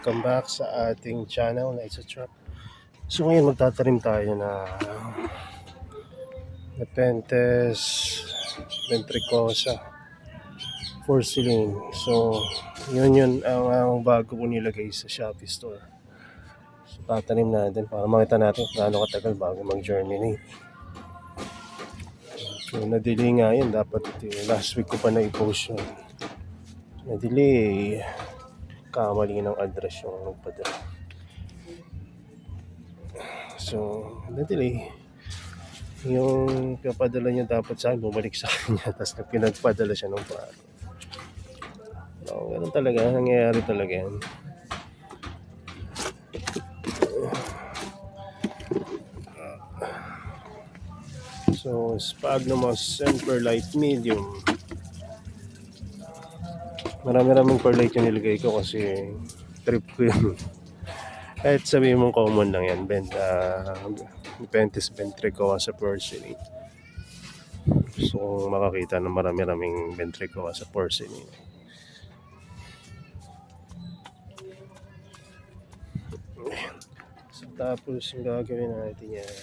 welcome back sa ating channel na It's a Truck. So ngayon magtatanim tayo na Nepenthes ventricosa porcelain. So yun ang bago ko nilagay sa Shopee store. So tatanim natin para makita natin kung gaano katagal bago mag-germinate. So na-delay nga yun, dapat last week ko pa na-i-post yun. Na-delay, kamali ng address yung nagpadala. So, na-delay. Yung kapadala niya dapat sa akin, bumalik sa kanya. Tapos pinagpadala siya ng paano. So, ganun talaga. Nangyayari talaga yan. So, Sphagnum Semper Light Medium. Marami-raming perlite yung nilagay ko kasi trip ko yun. Kahit sabihin mong common lang yan, Nepenthes ventricosa porcelain. So, makakita na marami-raming ventricosa porcelain. So, tapos yung gagawin natin yan.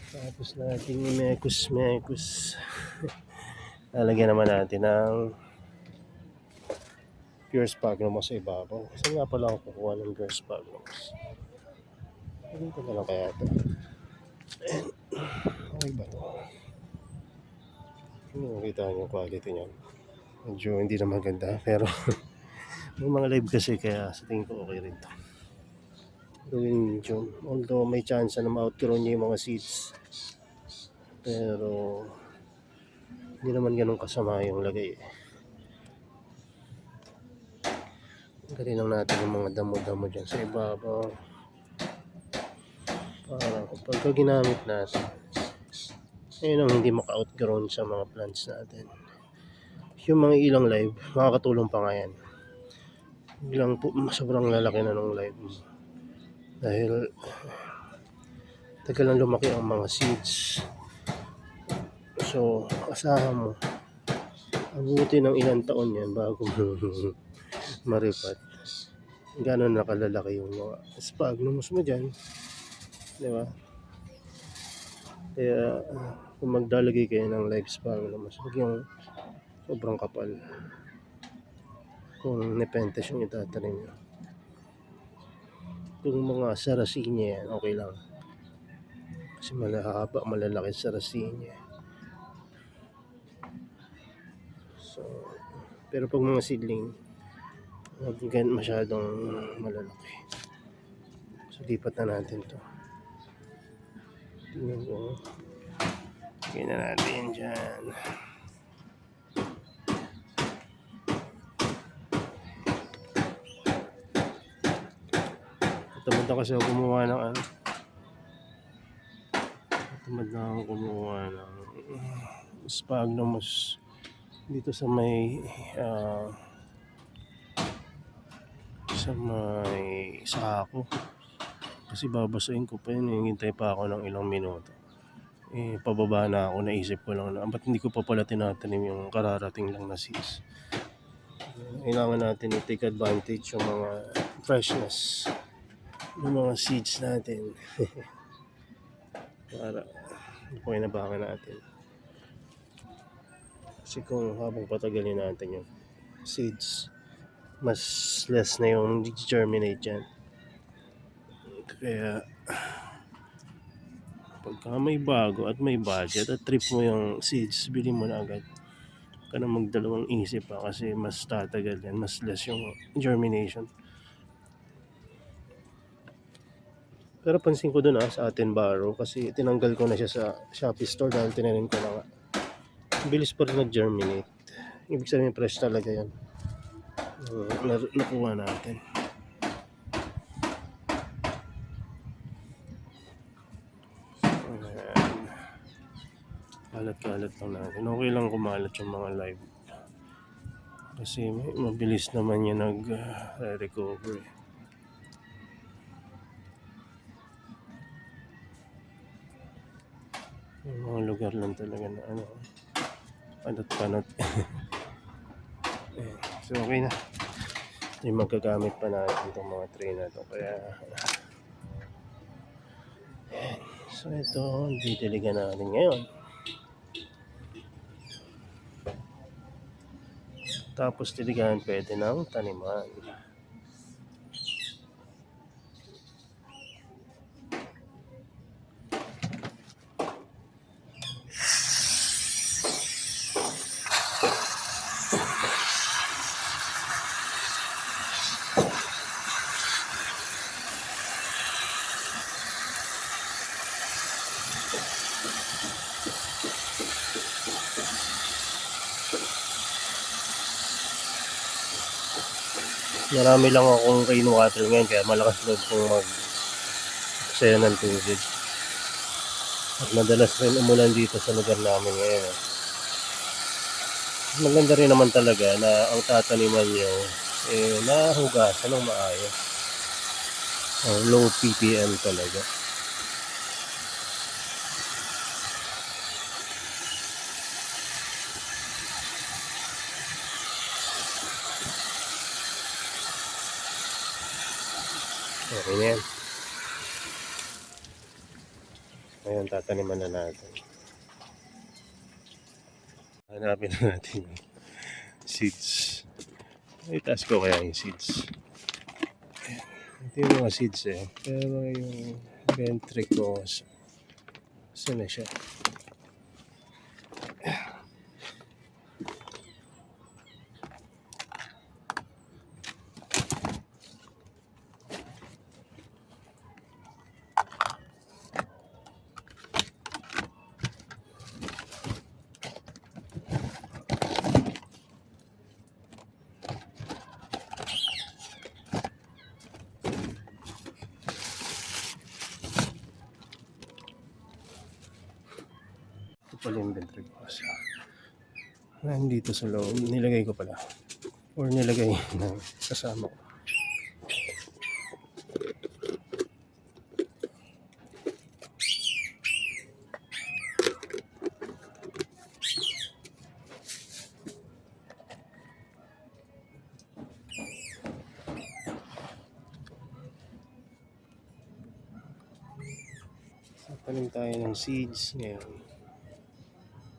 Tapos natin yung mekus. Lalagyan naman natin ng pure sphagnum sa ibabaw. Kasi nga pala ako kukuha ng pure sphagnum. Dito na lang kaya ito. Okay ba ito? Nakita niyo yung quality niyan. Medyo hindi na maganda pero may mga live kasi kaya sa tingin ko okay rin ito. Gawin June. Although may chance na ma-outgrow niya yung mga seeds. Pero hindi naman ganun kasama yung lagay. Galing lang natin yung mga damo-damo dyan sa ibabaw. Para kapag ginamit natin, ayun ang hindi maka-outgrown sa mga plants natin. Yung mga ilang live, makakatulong pa nga yan. Bilang po, sobrang lalaki na ng live. Dahil tagal lang lumaki ang mga seeds. So, asahan mo, abuti ng ilang taon yan bago maripat. Gano'n nakalalaki yung mga sphagnums mo dyan. Diba? Kaya, kung magdalagay kayo ng live sphagnums, huwag yung sobrang kapal. Kung Nepenthes yung itatanim nyo. Kung mga sarracenia yan, okay lang. Kasi malalaki sarracenia. So, pero pag mga seedling, huwag masyadong malalaki. So, lipat na natin to. Tingnan ko. Tingnan na natin dyan. Tamad na kasi ako gumawa ng ano. Tamad na ako gumawa ng sphagnums dito sa may sako. Kasi babasahin ko pa yun. Hintay pa ako ng ilang minuto. Pababa na ako. Naisip ko lang na ba't hindi ko pa pala tinatanim yung kararating lang na seeds. Kailangan natin i-take advantage yung mga freshness yung mga seeds natin. Para pinabakan natin. Kasi kung habang patagalin natin yung seeds, mas less na yung germinate dyan. Kaya pagka may bago at may budget at trip mo yung seeds, bili mo na agad. Huwag ka na magdalawang isip pa kasi mas tatagal yan, mas less yung germination. Pero pansin ko dun sa atin Barrow kasi tinanggal ko na siya sa Shopee store dahil tinanim ko na nga. Bilis pa rin nag-germinate. Ibig sabihin fresh talaga yan. Nakuha natin. Kalat-kalat lang natin. Okay lang kumalat yung mga live. Kasi mabilis naman yan nag-recover. Yung mga lugar lang talaga na panot-panot. So okay na. Ito yung magagamit pa natin itong mga tray na to. Kaya, so ito, didiligan natin ngayon. Tapos diligan pwede ng taniman. Marami lang akong rainwater ngayon kaya malakas loob kong mag-sayo ng tubig. At madalas rin umulan dito sa lugar namin ngayon. Maganda rin naman talaga na ang tataniman nyo nahugasan ng maayos. Low ppm talaga. Okay na yan. Ayan, tataniman na natin. Hanapin na natin yung seeds. Itaas ko kaya yung seeds. Ayan. Ito yung mga seeds eh. Pero yung ventricles, saan na siya? Ito pala yung ventricles. Nandito sa loob. Nilagay ko pala. Or nilagay na kasama ko. Tanim tayo ng seeds ngayon.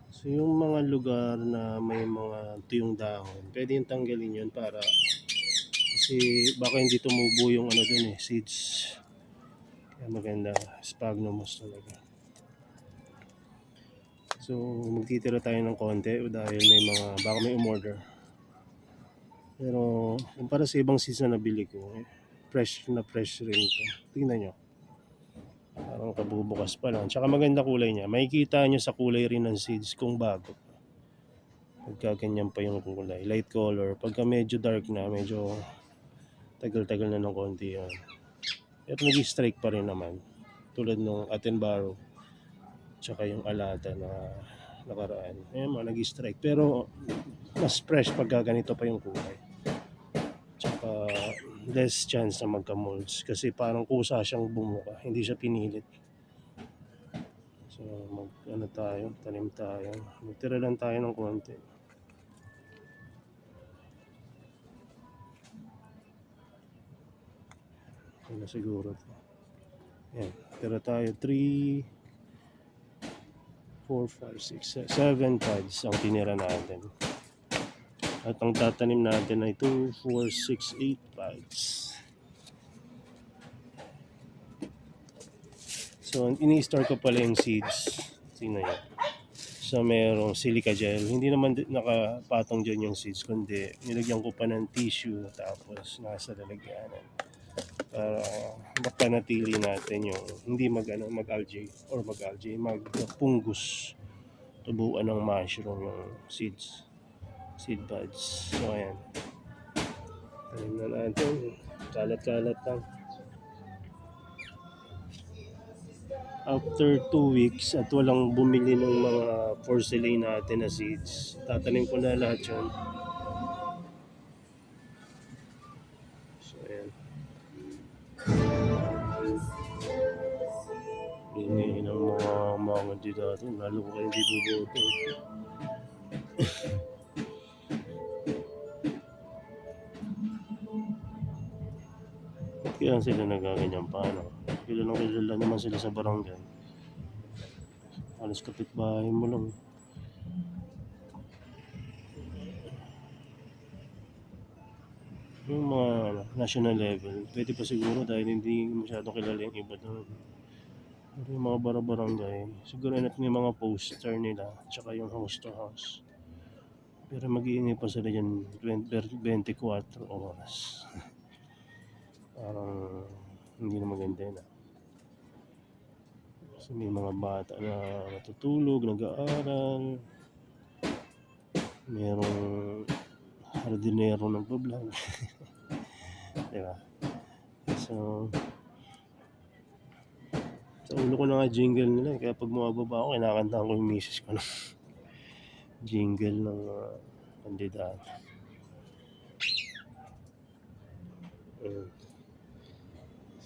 So yung mga lugar na may mga tuyong dahon, pwede yung tanggalin yun para kasi baka hindi tumubo yung ano dun seeds. Kaya maganda, sphagnum-moss talaga. So magtitira tayo ng konti dahil may mga, baka may umorder. Pero kumpara sa ibang seeds na nabili ko, fresh rin ito. Tingnan nyo. Parang kabubukas pa lang. Tsaka maganda kulay niya. Makikita nyo sa kulay rin ng seeds kung bago. Pagka ganyan pa yung kulay. Light color. Pagka medyo dark na, medyo tagal-tagal na ng konti yan. Pero nag-strike pa rin naman. Tulad nung Attenborough. Tsaka yung Alata na nakaraan. Ayan mga nag-strike. Pero mas fresh pagka ganito pa yung kulay. Tsaka less chance na magka-molds kasi parang kusa siyang bumuka, hindi siya pinilit. So tanim tayo. Magtira lang tayo ng konti. Ano siguro to. Ayan, tira tayo 3, 4, 5, 6, 7 pods ang tinira natin. At ang tatanim natin ay 2, 4, 6, 8 pods. So, ini-store ko pala yung seeds. Tingnan nyo. So, merong silica gel. Hindi naman nakapatong dyan yung seeds, kundi nilagyan ko pa ng tissue tapos nasa lalagyanan. Para mapanatili natin yung hindi mag-algae, mag-fungus. Tubuan ng mushroom yung seed buds. So, ayan. Tanim na natin. Kalat-kalat lang. After 2 weeks at walang bumili ng mga porcelain natin na seeds, tatanim ko na lahat yun. So, ayan. Ingay ng mga kandidato, lalo ko kayo hindi buboto. Kaya sila nagaganyan paano. Kilala naman sila sa barangay. Halos kapitbahay mo lang. Yung mga national level, pwede pa siguro dahil hindi masyadong kilala yung iba doon. Pero yung mga barangay, siguro natin yung mga poster nila, tsaka yung house to house. Pero mag-iingay pa sila dyan 24 oras. Parang hindi na maganda yun. Kasi may mga bata na natutulog, nag-aaral, merong hardinero nagbablog. Diba? So, sa ulo ko na nga jingle nila kaya pag bumababa ako, kinakantahan ko yung misis ko ng jingle ng kandidato.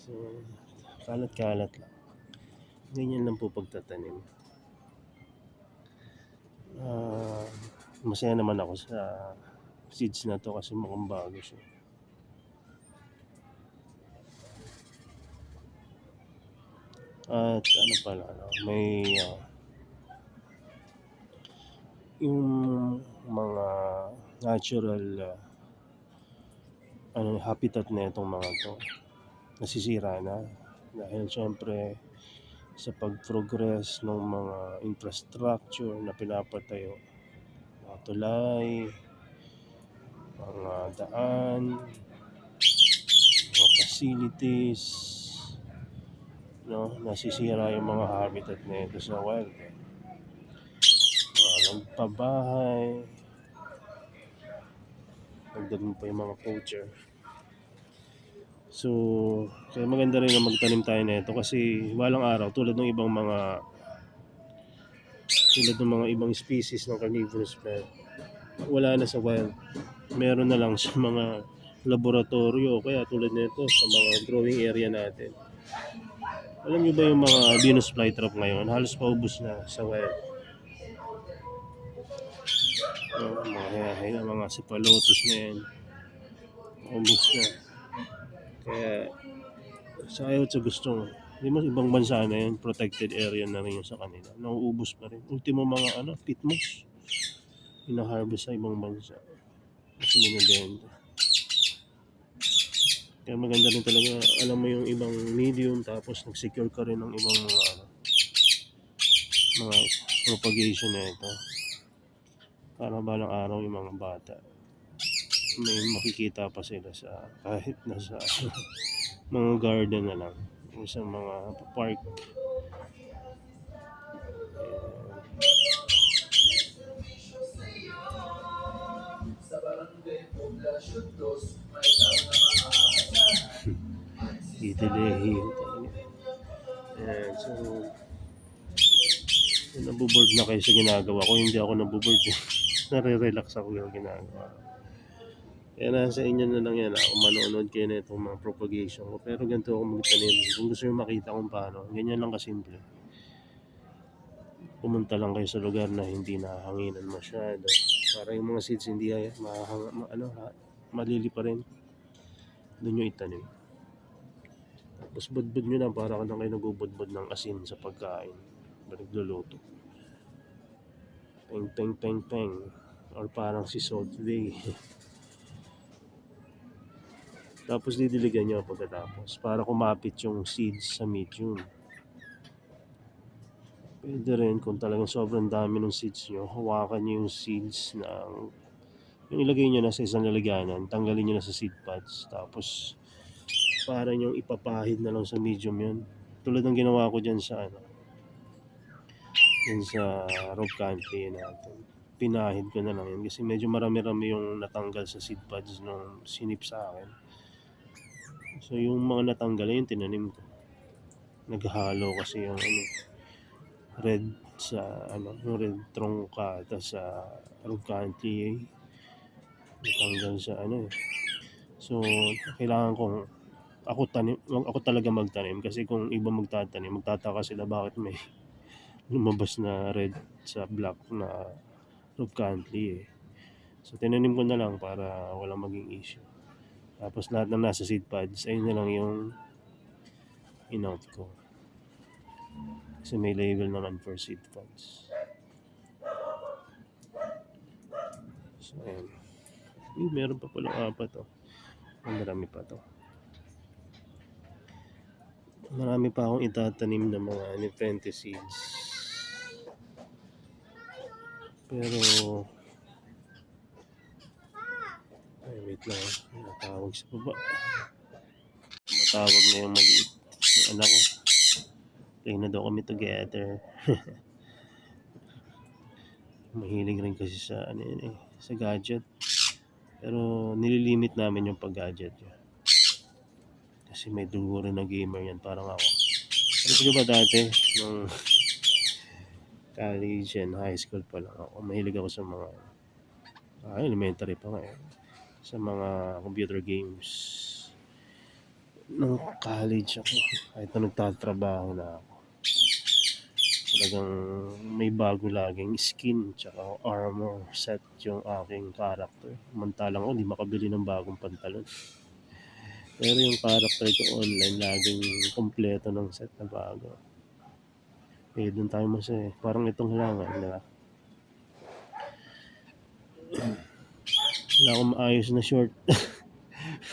So, kalat-kalat lang. Ganyan lang po pagtatanim. Masaya naman ako sa seeds na to kasi mukhang bago siya. At ano pala, may yung mga natural habitat na itong mga to nasisira na dahil syempre sa pag-progress ng mga infrastructure na pinapatayo, mga tulay, mga daan, mga facilities, no, nasisira yung mga habitat na ito sa wild. Nagpabahay, nagdating pa yung mga poacher. So, kaya maganda rin na magtanim tayo nito kasi walang araw tulad ng mga ibang species ng carnivorous plant. Wala na sa wild. Meron na lang sa mga laboratorio kaya tulad nito sa mga growing area natin. Alam niyo ba yung mga Venus flytrap ngayon? Halos paubos na sa wild. Mga cephalotus na yan. Paubos na. Kaya sa ayaw sa gustong ibang bansa na yun, protected area na rin yun sa kanila. Nauubos pa rin. Ultimo mga pitmos ina-harvest sa ibang bansa. Kasi binibenta. Kaya maganda rin talaga, alam mo yung ibang medium tapos nag-secure ka rin ng ibang mga propagation na ito. Para balang araw yung mga bata may makikita pa sila sa kahit nasa mga garden na lang sa mga park. Itelehi so naboboard na kayo sa ginagawa ko, hindi ako naboboard nare-relax ako yung ginagawa. Kaya nasa inyo na lang yan kung manonood kayo na itong mga propagation ko. Pero ganito ako magtanim. Kung gusto nyo makita kung paano, ganyan lang kasimple. Pumunta lang kayo sa lugar na hindi nahanginan masyado. Para yung mga seeds hindi malili pa rin. Doon nyo itanim. Tapos budbud nyo lang para lang kayo nagbubudbud ng asin sa pagkain. Nagluluto. Peng peng peng peng. Or parang si Salt Bay. Tapos didiligan nyo pagkatapos para kumapit yung seeds sa medium. Pwede rin kung talagang sobrang dami ng seeds nyo, hawakan nyo yung seeds yung ilagay nyo na sa isang lalagyanan, tanggalin nyo na sa seed pods, tapos para nyo ipapahid na lang sa medium yun. Tulad ng ginawa ko dyan sa rope country natin. Pinahid ko na lang yun kasi medyo marami-rami yung natanggal sa seed pods nung sinip sa akin. So yung mga natanggal yung tinanim ko. Naghalo kasi yung red sa yung red truncata sa rope country natanggal sa So kailangan kong ako talaga magtanim kasi kung iba magtatanim, magtataka sila bakit may lumabas na red sa black na rope country So tinanim ko na lang para walang maging issue. Tapos lahat ng nasa seed pods, ayun na lang yung in-out ko. Kasi may label naman for seed pods. So, ayun. Meron pa palang 4 oh. Marami pa to. Marami pa akong itatanim na mga nepente seeds. Pero, ay wait lang. Natawag sa baba. Matawag na yung maliit. Yung anak ko. Play na daw kami together. Mahilig rin kasi sa sa gadget. Pero nililimit namin yung pag-gadget niya. Kasi may dugo rin na gamer yan, parang ako. Alam ko ba dati, nung college and high school pa lang ako, mahilig ako sa mga elementary pa nga sa mga computer games. Nung college ako, kahit na nagtatrabaho na ako, talagang may bago laging skin tsaka armor set yung aking character. Mantalang ako, di makabili ng bagong pantalon. Pero yung character ko online, laging kompleto ng set na bago. Eh, doon tayo masaya. Parang itong halangan, di ba? Wala akong maayos na short.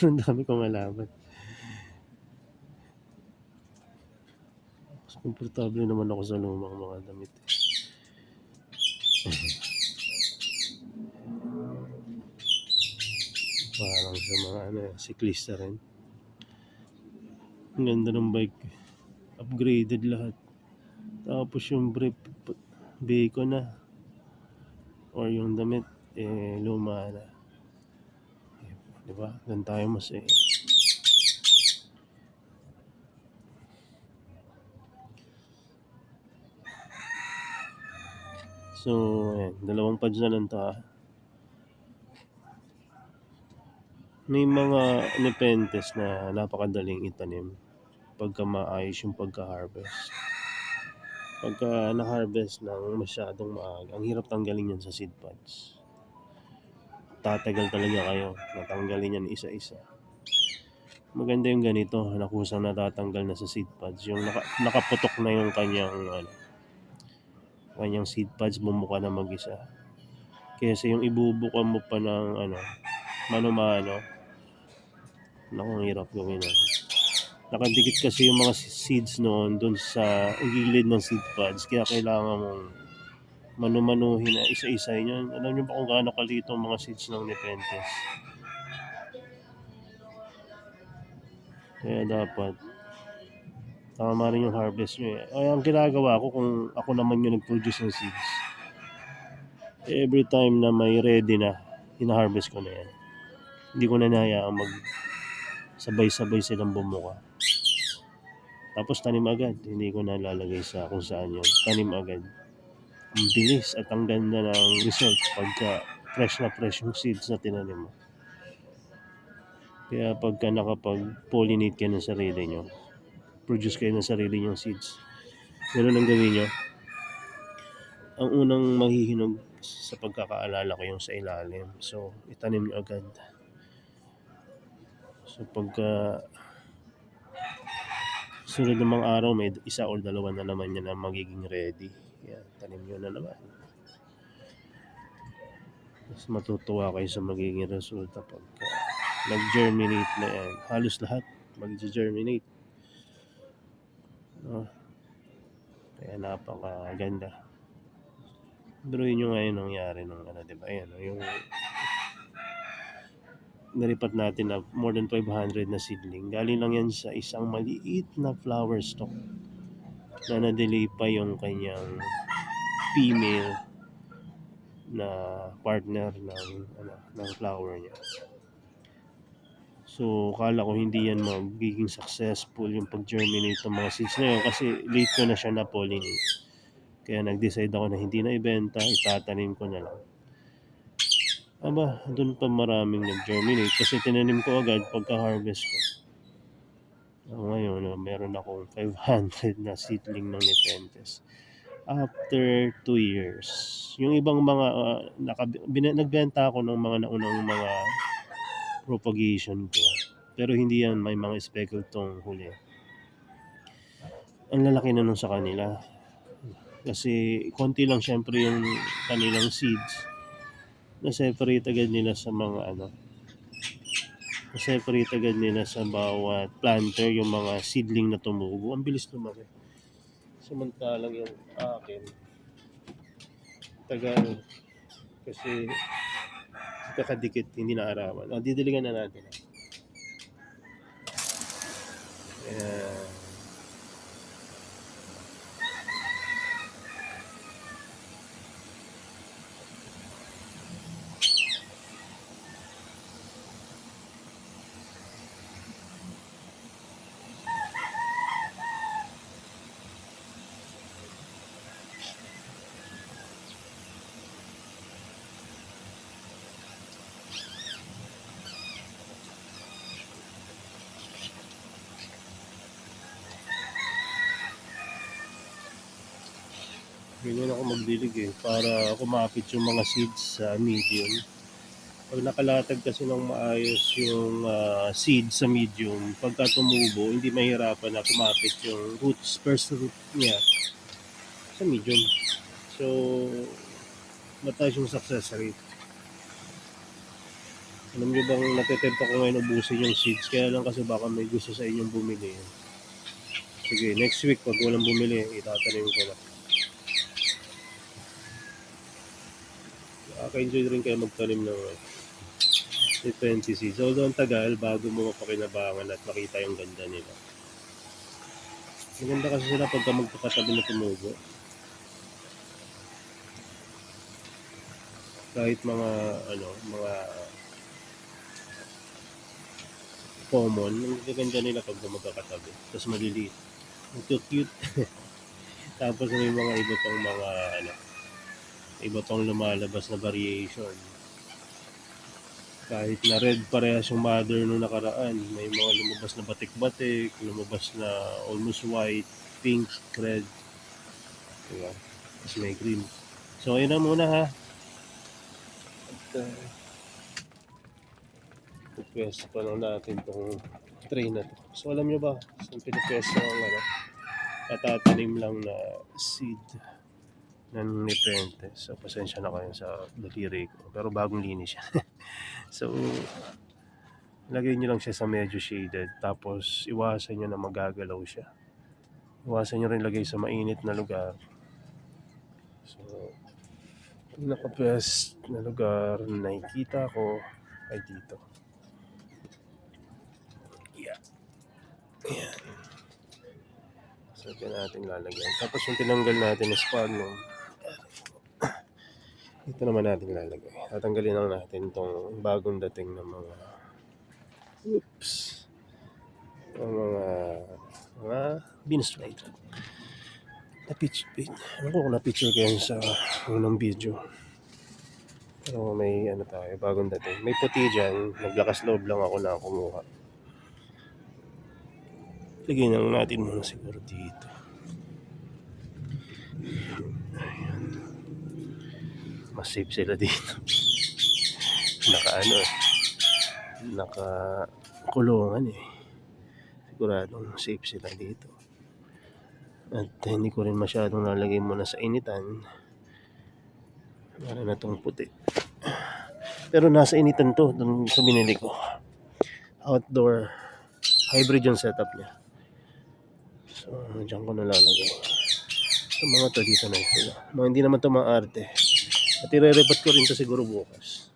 Ang dami kong alaman. Mas komportable naman ako sa lumang mga damit. Parang sa mga siklista rin. Ang ganda ng bike. Upgraded lahat. Tapos yung brief, bacon na. Or yung damit, luma na. Diba? Doon tayo masaya. So, ayan. 2 pads na lang to ha. May mga nepentes na napakadaling itanim pagka maayos yung pagka-harvest. Pagka na-harvest ng masyadong maaga, ang hirap tanggalin yan sa seed pods. Tatagal talaga kayo natanggalin yan isa-isa. Maganda yung ganito na kusang natatanggal na sa seed pods, yung nakaputok na yung kanyang seed pods, bumuka na mag-isa. Kesa yung ibubuka mo pa ng mano-mano, naku, ang hirap gawin nun. Nakadikit kasi yung mga seeds noon dun sa gilid ng seed pods, kaya kailangan mong manu-manuhin na isa-isa yun. Alam niyo ba kung gaano kalito ang mga seeds ng nepentes? Kaya dapat tama rin yung harvest nyo eh. Ay, ang ginagawa ko kung ako naman yung nag-produce ng seeds, every time na may ready na, ina-harvest ko na yan. Hindi ko na nahayaan sabay-sabay silang bumuka. Tapos tanim agad, hindi ko na lalagay sa kung saan yun. Tanim agad. Ang bilis at ang ganda ng result pagka fresh na fresh yung seeds na tinanim mo. Kaya pagka nakapag-pollinate kayo ng sarili nyo, produce kayo ng sarili nyong seeds, ganun ang gawin nyo. Ang unang mahihinog sa pagkakaalala ko yung sa ilalim. So, itanim nyo agad. So, pagka sunod ng mga araw, may 1 or 2 na naman yan na magiging ready. Yan, tanim nyo na naman. Mas matutuwa kayo sa magiging resulta pagka nag-germinate na yan. Halos lahat mag-germinate. No? Kaya napakaganda. Pero yun yung ngayon nangyari nung diba? Ayan, yung naripat natin na more than 500 na seedling. Galing lang yan sa isang maliit na flower stalk na na-delay pa yung kanyang female na partner ng flower niya. So, kala ko hindi yan magiging successful yung pag-germinate ng mga seeds na yun kasi late ko na siya na-pollinate. Kaya nag-decide ako na hindi na ibenta, itatanim ko na lang. Aba, doon pa maraming nag-germinate kasi tinanim ko agad pagka-harvest ko. Ngayon, meron akong 500 na seedling ng nepentes. After 2 years. Yung ibang mga, nagbenta ako ng mga naunang mga propagation ko. Pero hindi yan may mga speckled tong huli. Ang lalaki na nun sa kanila. Kasi konti lang syempre yung kanilang seeds. Na-separate agad nila sa mga na-separate agad nila sa bawat planter yung mga seedling na tumubo. Ang bilis lumaki. Samantalang yung akin, tagal. Kasi kakadikit, hindi na arawan. Didiligan na natin. Ayan. Ganyan ako magdilig para kumapit yung mga seeds sa medium. Pag nakalatag kasi ng maayos yung seed sa medium, pagka tumubo, hindi mahirapan na kumapit yung roots, first root niya sa medium. So, mataas yung success rate. Alam nyo bang natetempt ako ngayon ubusin yung seeds, kaya lang kasi baka may gusto sa inyong bumili. Sige, next week pag walang bumili, itatanim ko na. Nakaka-enjoy rin kayo magtanim ng 20 seeds. Although ang tagal bago mo mapakinabangan at makita yung ganda nila. Maganda kasi sila pagka magkakatabi na tumubo. Kahit mga mga common, ang ganda nila pag magkakatabi. Tapos maliliit. Ang cute. Tapos may mga iba pang lumalabas na variation. Kahit na red parehas yung mother nung nakaraan, may mga lumabas na batik-batik, lumabas na almost white, pink, red. Diba? Tapos may green. So ayun na muna ha. At pupwesto pa lang natin itong tray na to. So alam nyo ba, saan pinupwesto ang patatanim lang na seed ng nepente. So pasensya na kayo sa daliri ko. Pero bagong linis siya. So lagay nyo lang siya sa medyo shaded. Tapos iwasan nyo na magagalaw siya. Iwasan nyo rin lagay sa mainit na lugar. So pinaka-best na lugar na nakikita ko ay dito. Ayan. So dyan natin lalagyan. Tapos yung tinanggal natin is sphagnum. Ito naman natin lalagay. Tatanggalin lang natin itong bagong dating ng mga beans right. Ano ko kung na-picture ko yan sa unang video. Pero may tayo, bagong dating. May puti dyan. Naglakas loob lang ako na kumuha. Lagyan lang natin muna siguro dito. Ayan. Mas safe sila dito. Naka-kulungan Siguradong safe sila dito. At hindi ko rin masyadong nalagay muna sa initan. Para na itong puti. Pero nasa initan to, dun sa binili ko. Outdoor hybrid yung setup niya. So, dyan ko nalalagay. So, mga to dito na sila. Mga hindi naman to maarte. At i-repot ko rin to siguro bukas.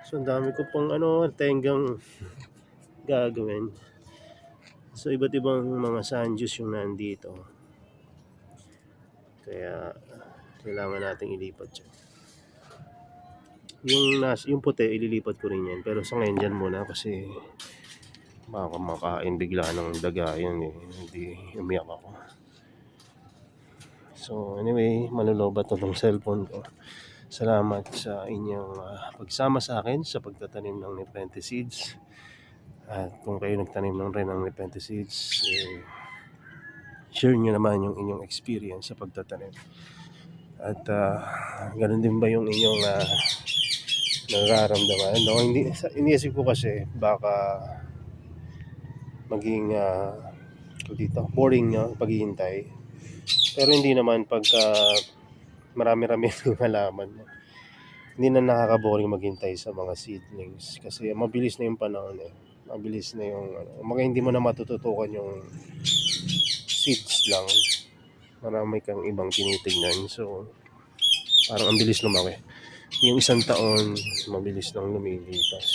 So, ang dami ko pang tenggang gagawin. So, iba't ibang mga sanjus yung nandito. Kaya, kailangan nating ilipat siya. Yung puti, ililipat ko rin yan. Pero sa ngayon dyan muna kasi baka makain bigla ng daga yan Hindi umiyak ako. So anyway, manulobat na tong cellphone ko. Salamat sa inyong pagsama sa akin sa pagtatanim ng nepente seeds. At kung kayo nagtanim rin ng nepente seeds, share nyo naman yung inyong experience sa pagtatanim. At ganun din ba yung inyong nararamdaman. No, iniisip ko kasi baka maging dito boring no paghihintay. Pero hindi naman pagka marami-rami yung halaman mo. Hindi na nakaka-boring maghintay sa mga seedlings kasi mabilis na yung panahon eh. Mabilis na yung mga hindi mo na matututukan yung seeds lang. Marami kang ibang tinitingnan. So parang ang bilis lumaki. Yung isang taon, mabilis lang lumilipas.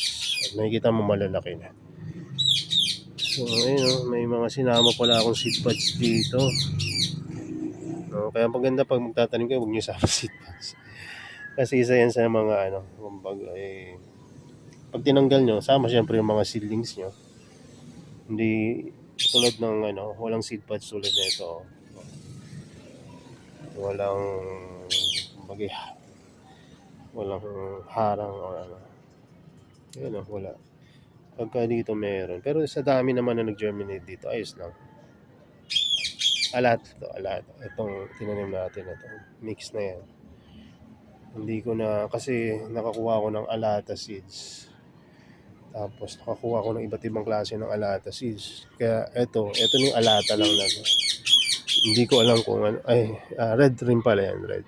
At nakikita mo malalaki na. So ayun, may mga sinama pala akong seed pods dito. No, kaya maganda pag magtatanim kayo, huwag niyo sama seed pods. Kasi isa yan sa mga kumbaga pag tinanggal nyo, sama siyempre yung mga seedlings nyo. Hindi tulad ng walang seed pods tulad nito. Walang kumbaga walang harang o Yun wala. Pagka dito meron. Pero sa dami naman na nag-germinate dito, ayos lang. Alat. Itong tinanim natin ito. Mix na yan. Hindi ko na, kasi nakakuha ko ng alata seeds. Tapos nakakuha ko ng iba't ibang klase ng alata seeds. Kaya ito na yung alata lang na. Hindi ko alam kung red rin pala yan, red.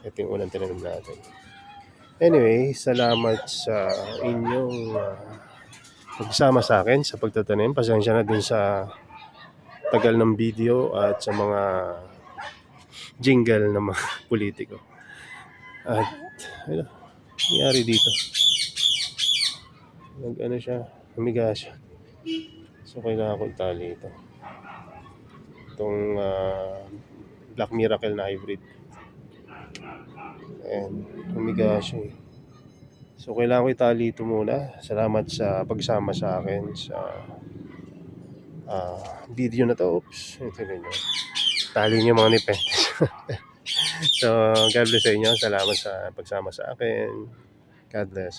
Ito yung unang tinanim natin. Anyway, salamat sa inyong pagsama sa akin sa pagtatanim. Pasensya na din sa tagal ng video at sa mga jingle ng mga politiko. At nangyari dito. Siya, humiga siya. So kailangan ko itali ito. Itong Black Miracle na hybrid. And humiga siya. So kailangan ko itali ito muna. Salamat sa pagsama sa akin sa video na to. Oops, ito rin yun. Tali niyo mga nipet. So God bless sa inyo. Salamat sa pagsama sa akin. God bless.